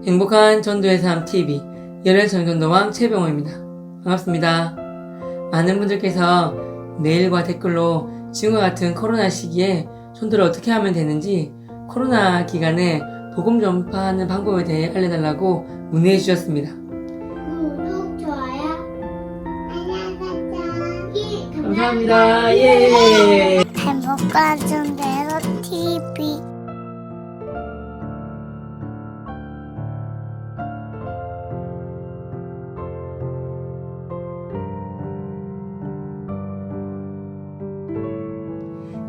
행복한 전도의 삶 TV 열혈 정전도왕 최병호입니다. 반갑습니다. 많은 분들께서 메일과 댓글로 지금과 같은 코로나 시기에 전도를 어떻게 하면 되는지, 코로나 기간에 복음 전파하는 방법에 대해 알려달라고 문의해 주셨습니다. 구독, 좋아요, 알람 설정. 감사합니다. 예. 행복한 전도의 TV.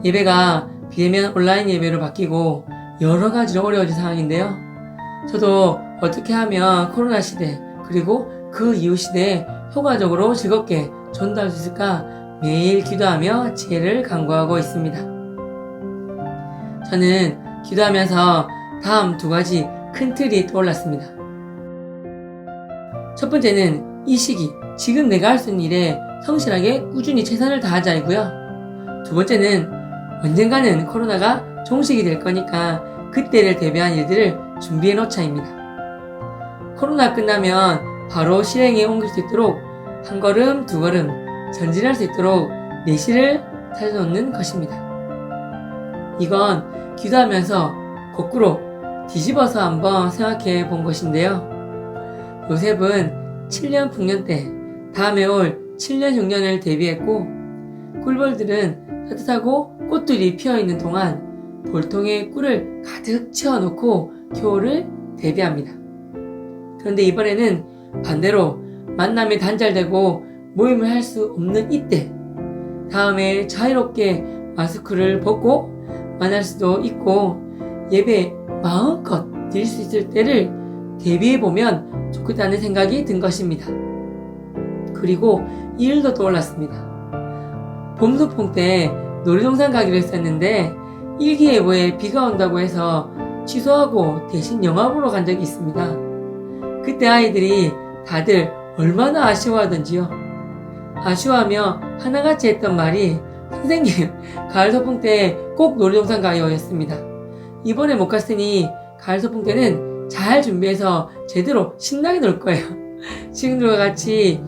예배가 비대면 온라인 예배로 바뀌고 여러 가지로 어려워진 상황인데요. 저도 어떻게 하면 코로나 시대 그리고 그 이후 시대에 효과적으로 즐겁게 전도할 수 있을까 매일 기도하며 지혜를 간구하고 있습니다. 저는 기도하면서 다음 두 가지 큰 틀이 떠올랐습니다. 첫 번째는 이 시기, 지금 내가 할 수 있는 일에 성실하게 꾸준히 최선을 다하자이고요. 두 번째는 언젠가는 코로나가 종식이 될 거니까 그때를 대비한 일들을 준비해 놓자입니다. 코로나 끝나면 바로 실행에 옮길 수 있도록 한 걸음 두 걸음 전진할 수 있도록 내실을 살려놓는 것입니다. 이건 기도하면서 거꾸로 뒤집어서 한번 생각해 본 것인데요. 요셉은 7년 풍년 때 다음에 올 7년 흉년을 대비했고, 꿀벌들은 따뜻하고 꽃들이 피어있는 동안 볼통에 꿀을 가득 채워놓고 겨울을 대비합니다. 그런데 이번에는 반대로 만남이 단절되고 모임을 할 수 없는 이때, 다음에 자유롭게 마스크를 벗고 만날 수도 있고 예배 마음껏 드릴 수 있을 때를 대비해보면 좋겠다는 생각이 든 것입니다. 그리고 이 일도 떠올랐습니다. 봄소풍 때 놀이동산 가기로 했었는데 일기예보에 비가 온다고 해서 취소하고 대신 영화 보러 간 적이 있습니다. 그때 아이들이 다들 얼마나 아쉬워하던지요. 아쉬워하며 하나같이 했던 말이 선생님, 가을 소풍 때 꼭 놀이동산 가요 였습니다. 이번에 못 갔으니 가을 소풍 때는 잘 준비해서 제대로 신나게 놀 거예요. 친구들과 같이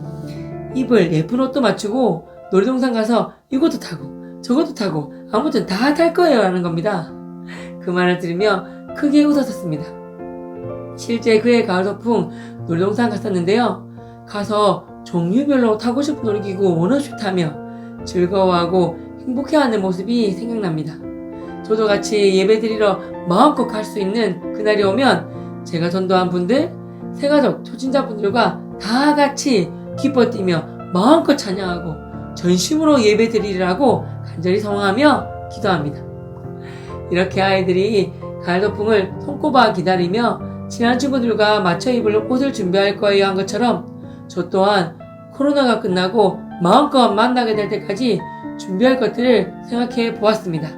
입을 예쁜 옷도 맞추고 놀이동산 가서 이것도 타고 저것도 타고 아무튼 다 탈 거예요 라는 겁니다. 그 말을 들으며 크게 웃었었습니다. 실제 그해 가을 소풍 놀이동산 갔었는데요. 가서 종류별로 타고 싶은 놀이기구 원없이 타며 즐거워하고 행복해하는 모습이 생각납니다. 저도 같이 예배드리러 마음껏 갈 수 있는 그날이 오면 제가 전도한 분들, 새가족, 초진자분들과 다 같이 기뻐 뛰며 마음껏 찬양하고 전심으로 예배드리라고 간절히 소망하며 기도합니다. 이렇게 아이들이 가을 소풍을 손꼽아 기다리며 친한 친구들과 맞춰 입을 옷을 준비할 거예요 한 것처럼, 저 또한 코로나가 끝나고 마음껏 만나게 될 때까지 준비할 것들을 생각해 보았습니다.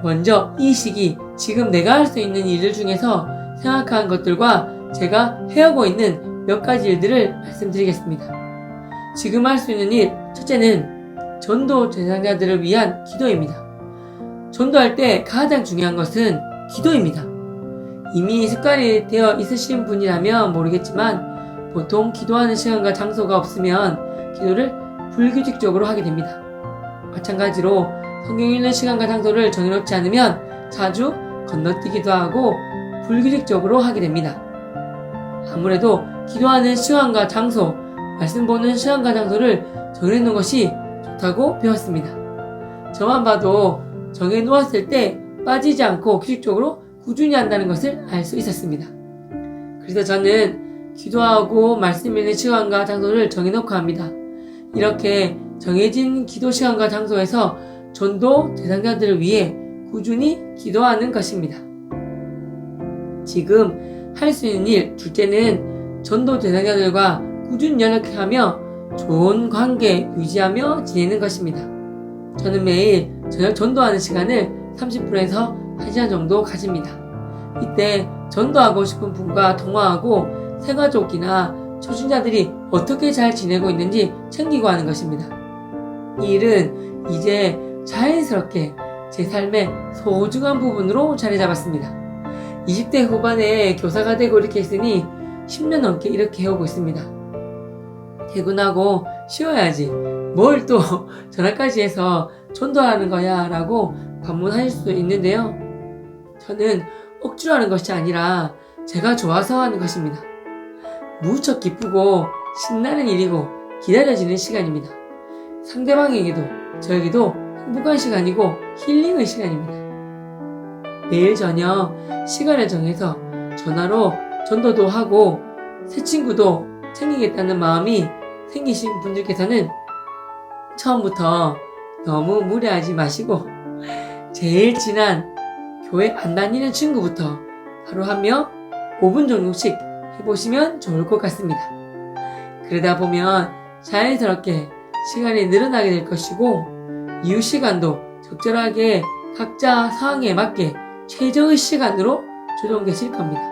먼저 이 시기, 지금 내가 할 수 있는 일들 중에서 생각한 것들과 제가 해오고 있는 몇 가지 일들을 말씀드리겠습니다. 지금 할 수 있는 일, 첫째는 전도 대상자들을 위한 기도입니다. 전도할 때 가장 중요한 것은 기도입니다. 이미 습관이 되어 있으신 분이라면 모르겠지만 보통 기도하는 시간과 장소가 없으면 기도를 불규칙적으로 하게 됩니다. 마찬가지로 성경 읽는 시간과 장소를 정해놓지 않으면 자주 건너뛰기도 하고 불규칙적으로 하게 됩니다. 아무래도 기도하는 시간과 장소, 말씀 보는 시간과 장소를 정해놓는 것이 좋다고 배웠습니다. 저만 봐도 정해놓았을 때 빠지지 않고 규칙적으로 꾸준히 한다는 것을 알 수 있었습니다. 그래서 저는 기도하고 말씀 읽는 시간과 장소를 정해놓고 합니다. 이렇게 정해진 기도 시간과 장소에서 전도 대상자들을 위해 꾸준히 기도하는 것입니다. 지금 할 수 있는 일, 둘째는 전도 대상자들과 꾸준히 연락하며 좋은 관계 유지하며 지내는 것입니다. 저는 매일 저녁 전도하는 시간을 30분에서 1시간 정도 가집니다. 이때 전도하고 싶은 분과 통화하고 새가족이나 초신자들이 어떻게 잘 지내고 있는지 챙기고 하는 것입니다. 이 일은 이제 자연스럽게 제 삶의 소중한 부분으로 자리 잡았습니다. 20대 후반에 교사가 되고 이렇게 했으니 10년 넘게 이렇게 해오고 있습니다. 퇴근하고 쉬어야지. 뭘 또 전화까지 해서 전도하는 거야 라고 반문하실 수도 있는데요. 저는 억지로 하는 것이 아니라 제가 좋아서 하는 것입니다. 무척 기쁘고 신나는 일이고 기다려지는 시간입니다. 상대방에게도 저에게도 행복한 시간이고 힐링의 시간입니다. 매일 저녁 시간을 정해서 전화로 전도도 하고 새 친구도 챙기겠다는 마음이 생기신 분들께서는 처음부터 너무 무리하지 마시고 제일 친한 교회 안 다니는 친구부터 하루 하며 5분 정도씩 해보시면 좋을 것 같습니다. 그러다 보면 자연스럽게 시간이 늘어나게 될 것이고 이후 시간도 적절하게 각자 상황에 맞게 최적의 시간으로 조정되실 겁니다.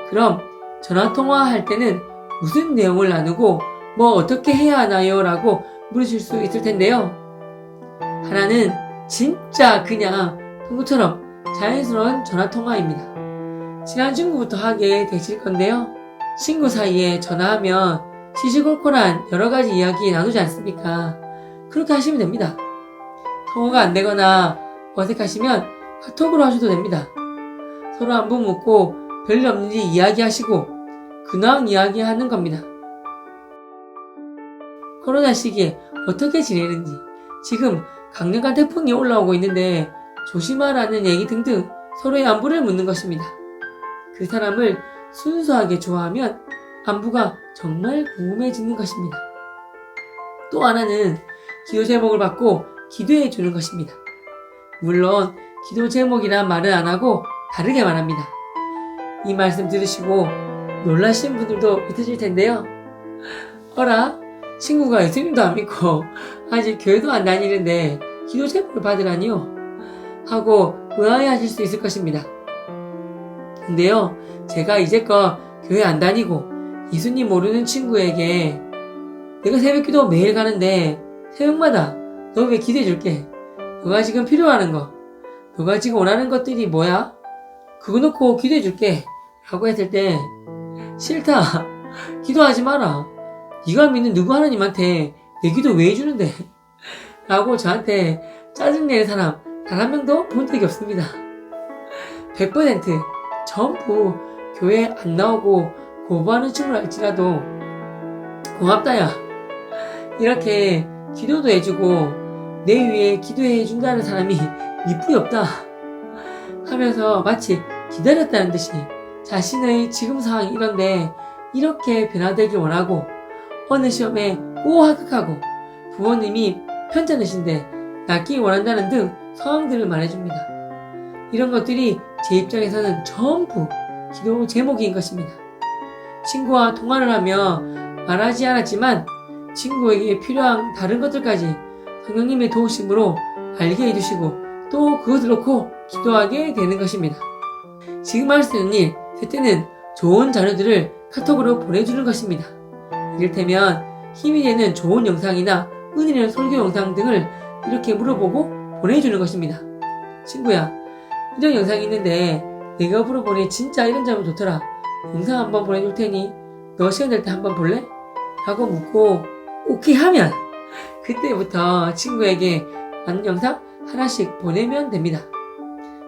그럼 전화통화할 때는 무슨 내용을 나누고 뭐 어떻게 해야 하나요? 라고 물으실 수 있을 텐데요. 하나는 진짜 그냥 통구처럼 자연스러운 전화통화입니다. 친한 친구부터 하게 되실 건데요. 친구 사이에 전화하면 시시콜콜한 여러가지 이야기 나누지 않습니까? 그렇게 하시면 됩니다. 통화가 안 되거나 어색하시면 카톡으로 하셔도 됩니다. 서로 안부 묻고 별일 없는지 이야기하시고 근황 이야기하는 겁니다. 코로나 시기에 어떻게 지내는지, 지금 강력한 태풍이 올라오고 있는데 조심하라는 얘기 등등 서로의 안부를 묻는 것입니다. 그 사람을 순수하게 좋아하면 안부가 정말 궁금해지는 것입니다. 또 하나는 기도 제목을 받고 기도해 주는 것입니다. 물론 기도 제목이란 말은 안 하고 다르게 말합니다. 이 말씀 들으시고 놀라신 분들도 있으실 텐데요. 어라? 친구가 예수님도 안 믿고 아직 교회도 안 다니는데 기도 제목을 받으라니요? 하고 의아해하실 수 있을 것입니다. 근데요, 제가 이제껏 교회 안 다니고 예수님 모르는 친구에게 내가 새벽기도 매일 가는데 새벽마다 너 왜 기도해 줄게? 너가 지금 필요하는 거, 너가 지금 원하는 것들이 뭐야? 그거 놓고 기도해 줄게 라고 했을 때 싫다, 기도하지 마라, 네가 믿는 누구 하나님한테 내 기도 왜 해주는데? 라고 저한테 짜증내는 사람 단 한 명도 본 적이 없습니다. 100% 전부 교회 안 나오고 고부하는 친구를 할지라도 고맙다야, 이렇게 기도도 해주고 내 위에 기도해 준다는 사람이 이뿐이 없다 하면서 마치 기다렸다는 듯이 자신의 지금 상황이 이런데 이렇게 변화되길 원하고 어느 시험에 꼭 합격하고 부모님이 편찮으신데 낫기 원한다는 등 상황들을 말해줍니다. 이런 것들이 제 입장에서는 전부 기도 제목인 것입니다. 친구와 통화를 하며 말하지 않았지만 친구에게 필요한 다른 것들까지 성령님의 도우심으로 알게 해주시고 또 그것을 놓고 기도하게 되는 것입니다. 지금 할 수 있는 일, 셋째는 좋은 자료들을 카톡으로 보내주는 것입니다. 이를테면 힘이 되는 좋은 영상이나 은혜는 설교 영상 등을 이렇게 물어보고 보내주는 것입니다. 친구야, 이런 영상이 있는데 내가 물어보니 진짜 이런 점이 좋더라. 영상 한번 보내줄 테니 너 시간 될 때 한번 볼래? 라고 묻고 오케이 하면 그때부터 친구에게 맞는 영상 하나씩 보내면 됩니다.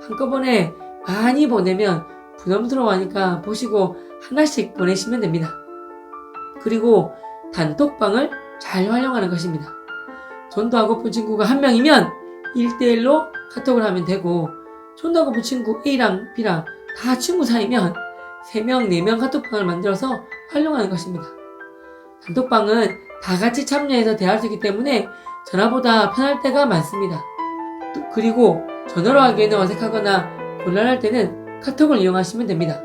한꺼번에 많이 보내면 부담스러워하니까 보시고 하나씩 보내시면 됩니다. 그리고 단톡방을 잘 활용하는 것입니다. 전도하고픈 친구가 한 명이면 1대1로 카톡을 하면 되고, 전도하고픈 친구 A랑 B랑 다 친구 사이면 3명, 4명 카톡방을 만들어서 활용하는 것입니다. 단톡방은 다 같이 참여해서 대화할 수 있기 때문에 전화보다 편할 때가 많습니다. 그리고 전화로 하기에는 어색하거나 곤란할 때는 카톡을 이용하시면 됩니다.